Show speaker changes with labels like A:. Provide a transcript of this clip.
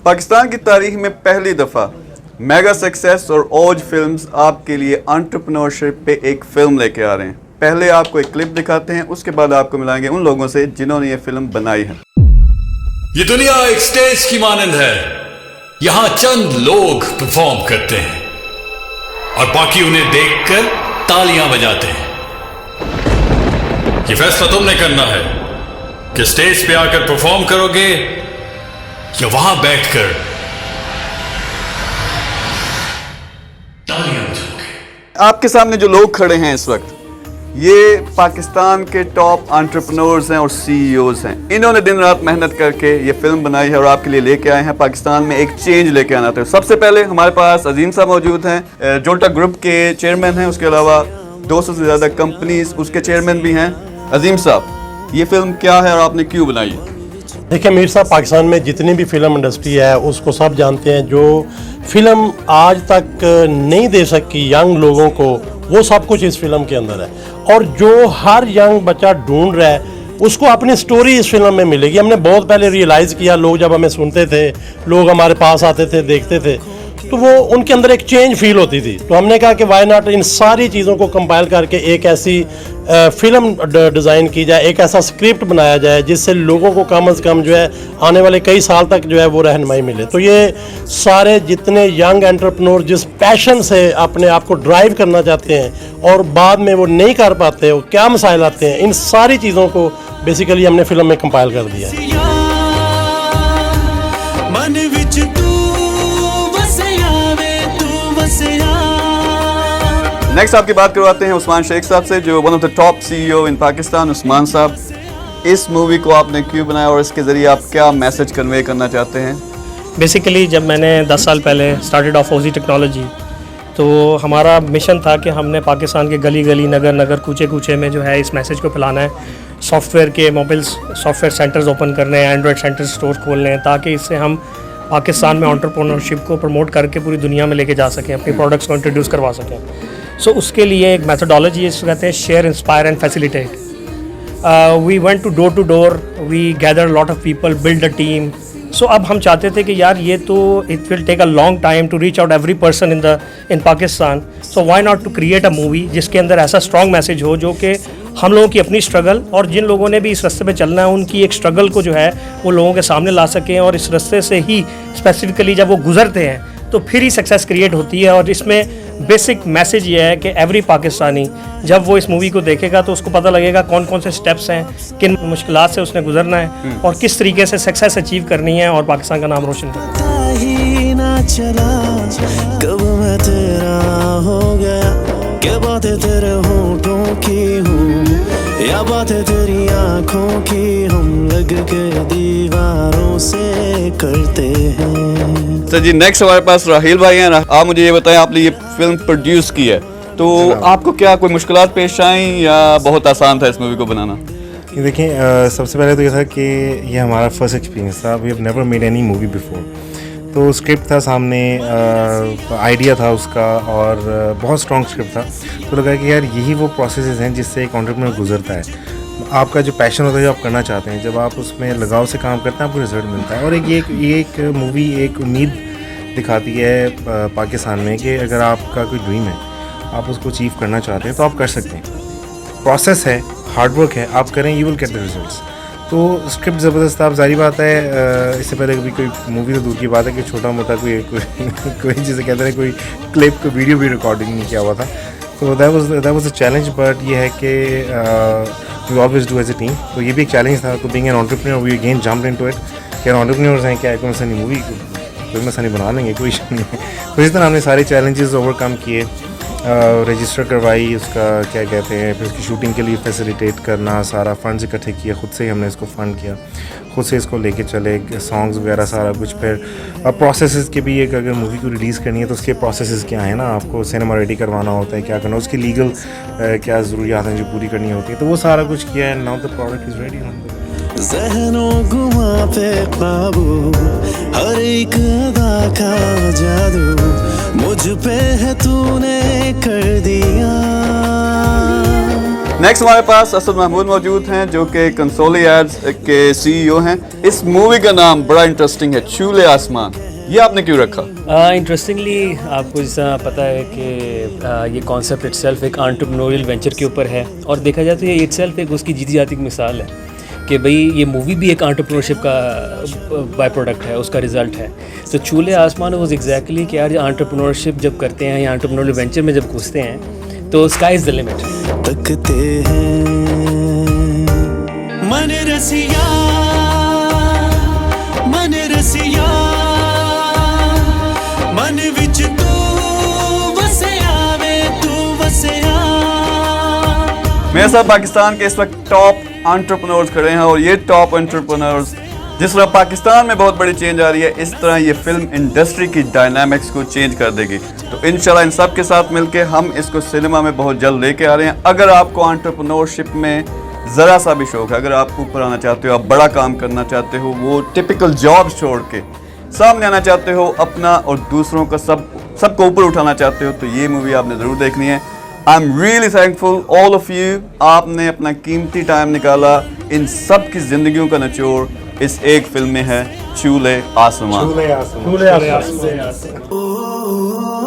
A: पाकिस्तान की तारीख में पहली दफ़ा मेगा सक्सेस और ओज फिल्म्स आपके लिए एंटरप्रेन्योरशिप पे एक फिल्म लेके आ रहे हैं। पहले आपको एक क्लिप दिखाते हैं, उसके बाद आपको मिलाएंगे उन लोगों से जिन्होंने ये फिल्म बनाई है।
B: ये दुनिया एक स्टेज की मानंद है। यहाँ चंद लोग परफॉर्म करते हैं और बाकी उन्हें देखकर तालियां बजाते हैं। ये फैसला तुमने करना है कि स्टेज पे आकर परफॉर्म करोगे या वहां बैठकर तालियां बजाओगे।
A: आपके सामने जो लोग खड़े हैं इस वक्त, ये पाकिस्तान के टॉप एंटरप्रेन्योर्स हैं और सीईओज हैं। इन्होंने दिन रात मेहनत करके ये फिल्म बनाई है और आपके लिए लेके आए हैं। पाकिस्तान में एक चेंज लेके आना था। सबसे पहले हमारे पास अजीम साहब मौजूद हैं, जोल्टा ग्रुप के चेयरमैन हैं। उसके अलावा 200 से ज़्यादा कंपनीज उसके चेयरमैन भी हैं। अजीम साहब, ये फिल्म क्या है और आपने क्यों बनाई?
C: देखिए मीर साहब, पाकिस्तान में जितनी भी फिल्म इंडस्ट्री है उसको सब जानते हैं। जो फिल्म आज तक नहीं दे सकी यंग लोगों को, वो सब कुछ इस फिल्म के अंदर है। और जो हर यंग बच्चा ढूंढ रहा है उसको अपनी स्टोरी इस फिल्म में मिलेगी। हमने बहुत पहले रियलाइज़ किया, लोग जब हमें सुनते थे, लोग हमारे पास आते थे, देखते थे, तो वो उनके अंदर एक चेंज फील होती थी। तो हमने कहा कि वाई नॉट इन सारी चीज़ों को कंपाइल करके एक ऐसी फिल्म डिज़ाइन की जाए, एक ऐसा स्क्रिप्ट बनाया जाए जिससे लोगों को कम से कम जो है आने वाले कई साल तक जो है वो रहनुमाई मिले। तो ये सारे जितने यंग एंटरप्रेन्योर जिस पैशन से अपने आप को ड्राइव करना चाहते हैं और बाद में वो नहीं कर पाते, वो क्या मसाइल आते हैं, इन सारी चीज़ों को बेसिकली हमने फिल्म में कंपाइल कर दिया है।
A: नेक्स्ट आपकी बात करवाते हैं उस्मान शेख साहब से, जो one of the top CEO in Pakistan. Usman साहब, इस मूवी को आपने क्यों बनाया और इसके ज़रिए आप क्या मैसेज कन्वे करना चाहते हैं?
D: बेसिकली जब मैंने 10 साल पहले स्टार्टेड ऑफ ओजी टेक्नोलॉजी, तो हमारा मिशन था कि हमने पाकिस्तान के गली गली, नगर नगर, कूचे कूचे में जो है इस मैसेज को फैलाना है। सॉफ्टवेयर के मोबाइल सॉफ्टवेयर सेंटर्स ओपन करने हैं, एंड्रॉयड सेंटर स्टोर खोलने हैं, ताकि इससे हम पाकिस्तान में एंटरप्रेन्योरशिप को प्रमोट करके पूरी दुनिया में लेके जा सकें, अपनी प्रोडक्ट्स को इंट्रोड्यूस करवा सकें। सो उसके लिए एक मैथडोलॉजी इसको कहते हैं share, inspire and facilitate. We went to door, we gather lot of people, build a team. So अब हम चाहते थे कि यार ये तो it will take a long time to reach out every person in Pakistan. So why not to create a movie जिसके अंदर ऐसा स्ट्रॉन्ग मैसेज हो जो कि हम लोगों की अपनी स्ट्रगल और जिन लोगों ने भी इस रास्ते पे चलना है उनकी एक स्ट्रगल को जो है वो लोगों के सामने ला सकें। और इस रास्ते से ही स्पेसिफिकली जब वो गुजरते हैं तो फिर ही सक्सेस क्रिएट होती है। और इसमें बेसिक मैसेज ये है कि एवरी पाकिस्तानी जब वो इस मूवी को देखेगा तो उसको पता लगेगा कौन कौन से स्टेप्स हैं, किन मुश्किलात से उसने गुजरना है और किस तरीके से सक्सेस अचीव करनी है और पाकिस्तान का नाम रोशन करना है। या बातें तेरी आँखों की हम लग के दीवारों से करते हैं।
A: सर जी, नेक्स्ट हमारे पास राहिल भाई हैं। आप मुझे ये बताएं, आपने ये फिल्म प्रोड्यूस की है तो आपको क्या कोई मुश्किलात पेश आई या बहुत आसान था इस मूवी को बनाना?
E: देखिए, सबसे पहले तो ये था कि ये हमारा फर्स्ट एक्सपीरियंस था। We have never made any movie before. तो स्क्रिप्ट था सामने, आइडिया था उसका और बहुत स्ट्रॉन्ग स्क्रिप्ट था। तो लगा कि यार यही वो प्रोसेसेस हैं जिससे एक एंटरप्रेन्योर गुजरता है। आपका जो पैशन होता है, जो आप करना चाहते हैं, जब आप उसमें लगाव से काम करते हैं आपको रिजल्ट मिलता है। और एक मूवी एक उम्मीद दिखाती है पाकिस्तान में कि अगर आपका कोई ड्रीम है, आप उसको अचीव करना चाहते हैं तो आप कर सकते हैं। प्रोसेस है, हार्डवर्क है, आप करें, you will get the results. तो स्क्रिप्ट ज़बरदस्त। आप जारी बात है, इससे पहले कभी कोई मूवी तो दूर की बात है कि छोटा मोटा कोई जिसे कहते हैं कोई क्लिप, कोई वीडियो भी रिकॉर्डिंग नहीं किया हुआ था। तो that was a challenge. But ये है कि we always do as a team. तो ये भी एक चैलेंज था। तो being an entrepreneur we again jumped into it कि एंटरप्रेन्योर्स हैं, क्या कोई मसला नहीं, मूवी कोई मसला नहीं, बना लेंगे, कोई इशू नहीं है। तो इस तरह हमने सारे चैलेंजेस ओवरकम किए। रजिस्टर करवाई, उसका क्या कहते हैं, फिर उसकी शूटिंग के लिए फैसिलिटेट करना, सारा फंड्स इकट्ठे किए, ख़ुद से ही हमने इसको फ़ंड किया, खुद से इसको लेके चले, सॉन्ग्स वगैरह सारा कुछ। फिर प्रोसेसेस के भी एक, अगर मूवी को रिलीज़ करनी है तो उसके प्रोसेसेस क्या हैं ना, आपको सिनेमा रेडी करवाना होता है, क्या करना, उसकी लीगल क्या ज़रूरियात हैं जो पूरी करनी होती है। तो वो सारा कुछ किया है। Now the product is ready. ज़हनों गुमा पे काबू, हर एक अदा का जादू मुझ पे है तूने कर दिया।
A: नेक्स्ट हमारे पास असद महमूद मौजूद हैं जो कि कंसोली एड्स के सीईओ हैं। इस मूवी का नाम बड़ा इंटरेस्टिंग है, चूले आसमान। ये आपने क्यों रखा?
F: इंटरेस्टिंगली आपको जैसा पता है कि ये कॉन्सेप्ट इटसेल्फ एक एंटरप्रेन्योरियल वेंचर के ऊपर है, और देखा जाए तो ये इटसेल्फ एक उसकी जीती जाती मिसाल है कि भाई ये मूवी भी एक एंटरप्रेन्योरशिप का बाय प्रोडक्ट है, उसका रिजल्ट है। तो चूल्हे आसमान वाज एग्जैक्टली कि यार एंटरप्रेन्योरशिप जब करते हैं या एंटरप्रेन्योरियल वेंचर में जब घुसते हैं तो स्काई इज़ द लिमिट।
G: तकते हैं मन रसिया, मन रसिया, मन विच तू वसया वे, तू वसया।
A: मेरे साथ पाकिस्तान के इस वक्त टॉप एंटरप्रेन्योर्स खड़े हैं, और ये टॉप एंटरप्रेन्योर्स जिस तरह पाकिस्तान में बहुत बड़ी चेंज आ रही है, इस तरह ये फिल्म इंडस्ट्री की डायनामिक्स को चेंज कर देगी। तो इंशाल्लाह इन सब के साथ मिलके हम इसको सिनेमा में बहुत जल्द लेके आ रहे हैं। अगर आपको एंटरप्रेन्योरशिप में ज़रा सा भी शौक है, अगर आप ऊपर आना चाहते हो, आप बड़ा काम करना चाहते हो, वो टिपिकल जॉब छोड़ के सामने आना चाहते हो, अपना और दूसरों का सबको ऊपर उठाना चाहते हो, तो ये मूवी आपने ज़रूर देखनी है। I am really thankful all of you, आपने अपना कीमती टाइम निकाला। इन सब की जिंदगियों का निचोड़ इस एक फिल्म में है, चूल्हे आसमान।
C: चूल्हे आसमान।
G: ओ